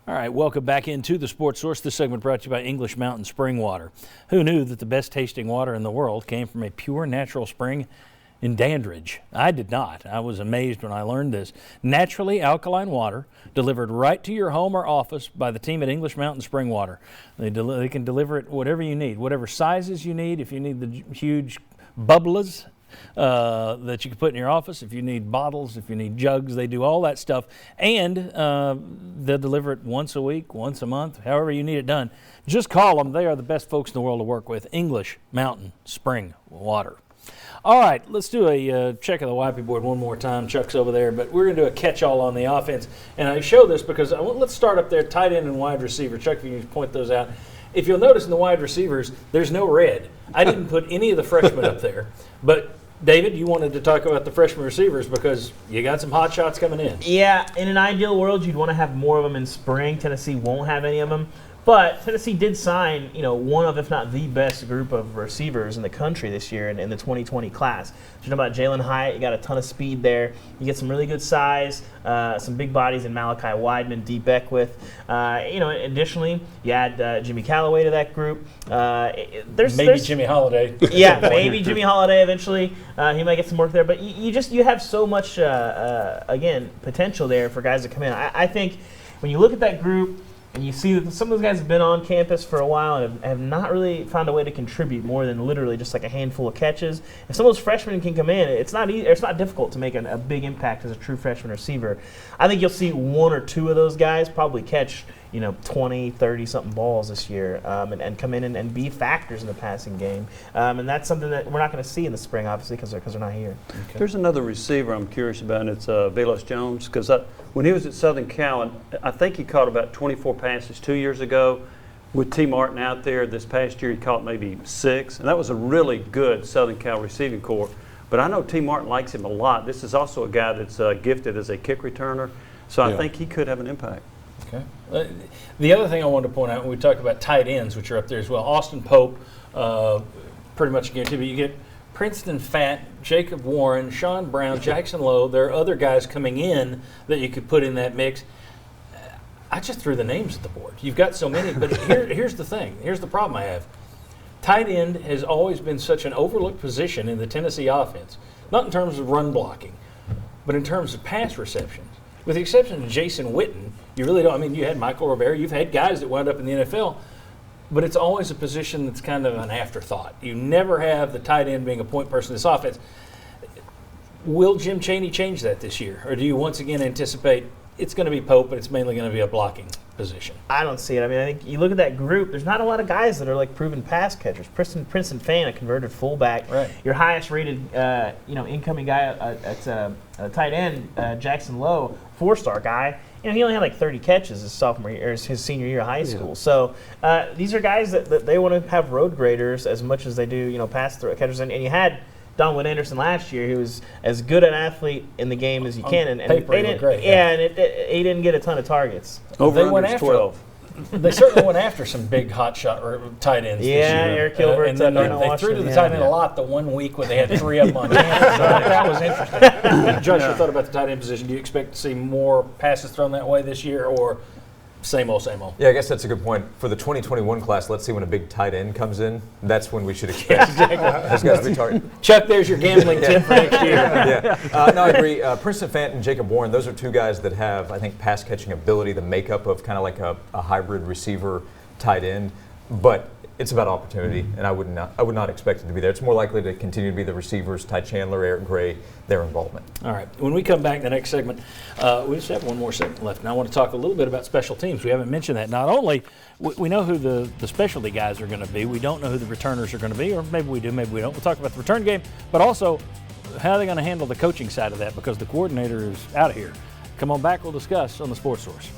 All right, welcome back into the Sports Source. This segment brought to you by English Mountain Spring Water. Who knew that the best tasting water in the world came from a pure natural spring in Dandridge? I did not. I was amazed when I learned this. Naturally alkaline water delivered right to your home or office by the team at English Mountain Spring Water. They can deliver it whatever you need, whatever sizes you need. If you need the huge bubblers that you can put in your office, if you need bottles, if you need jugs, they do all that stuff. And they'll deliver it once a week, once a month, however you need it done. Just call them. They are the best folks in the world to work with. English Mountain Spring Water. All right, let's do a check of the YP board one more time. Chuck's over there, but we're going to do a catch-all on the offense. And I show this because let's start up there, tight end and wide receiver. Chuck, if you can point those out. If you'll notice in the wide receivers, there's no red. I didn't put any of the freshmen up there. But, David, you wanted to talk about the freshman receivers because you got some hot shots coming in. Yeah, in an ideal world, you'd want to have more of them in spring. Tennessee won't have any of them. But Tennessee did sign, one of, if not the best group of receivers in the country this year in the 2020 class. You know about Jalen Hyatt, you got a ton of speed there. You get some really good size, some big bodies in Malachi Wideman, D. Beckwith. Additionally, you add Jimmy Callaway to that group. Maybe Jimmy Holiday. Yeah, maybe Jimmy Holiday eventually. He might get some work there. But you have so much, potential there for guys to come in. I think when you look at that group, and you see that some of those guys have been on campus for a while and have not really found a way to contribute more than literally just like a handful of catches. If some of those freshmen can come in, it's not difficult to make a big impact as a true freshman receiver. I think you'll see one or two of those guys probably catch 20, 30-something balls this year and come in and be factors in the passing game. And that's something that we're not going to see in the spring, obviously, because they're not here. Okay. There's another receiver I'm curious about, and it's Velus Jones, because when he was at Southern Cal, I think he caught about 24 passes 2 years ago. With T. Martin out there this past year, he caught maybe 6, and that was a really good Southern Cal receiving corps. But I know T. Martin likes him a lot. This is also a guy that's gifted as a kick returner, so I think he could have an impact. Okay. The other thing I wanted to point out when we talked about tight ends, which are up there as well, Austin Pope, pretty much guaranteed, but you get Princeton Fat, Jacob Warren, Sean Brown, Jackson Lowe. There are other guys coming in that you could put in that mix. I just threw the names at the board. You've got so many, but here's the thing. Here's the problem I have. Tight end has always been such an overlooked position in the Tennessee offense, not in terms of run blocking, but in terms of pass receptions. With the exception of Jason Witten, you really don't. I mean, you had Michael Rivera. You've had guys that wound up in the NFL, but it's always a position that's kind of an afterthought. You never have the tight end being a point person in this offense. Will Jim Chaney change that this year, or do you once again anticipate it's going to be Pope, but it's mainly going to be a blocking position? I don't see it. I mean, I think you look at that group, there's not a lot of guys that are like proven pass catchers. Princeton Fan, a converted fullback. Right. Your highest rated, incoming guy at tight end, Jackson Lowe, 4-star guy. He only had like 30 catches his sophomore year, or his senior year of high school. So these are guys that they want to have road graders as much as they do, pass through catchers. And you had Don Wood Anderson last year, he was as good an athlete in the game as you can, and paper, they didn't. great, he didn't get a ton of targets. Over they went after 12. They certainly went after some big hot shot or tight ends. Yeah, this year. Eric Gilbert. And then they threw to the tight end a lot the 1 week when they had 3 of them on campus. So that was interesting. Josh, you thought about the tight end position. Do you expect to see more passes thrown that way this year, or same old, same old? Yeah, I guess that's a good point. For the 2021 class, let's see when a big tight end comes in. That's when we should expect those guys to be targeted. Chuck, there's your gambling tip for next year. No, I agree. Princeton Fant and Jacob Warren, those are two guys that have, I think, pass-catching ability, the makeup of kind of like a hybrid receiver tight end. But it's about opportunity, and I would not expect it to be there. It's more likely to continue to be the receivers, Ty Chandler, Eric Gray, their involvement. All right. When we come back in the next segment, we just have one more segment left. And I want to talk a little bit about special teams. We haven't mentioned that. Not only we know who the specialty guys are going to be, we don't know who the returners are going to be, or maybe we do, maybe we don't. We'll talk about the return game, but also how are they going to handle the coaching side of that, because the coordinator is out of here. Come on back. We'll discuss on the Sports Source.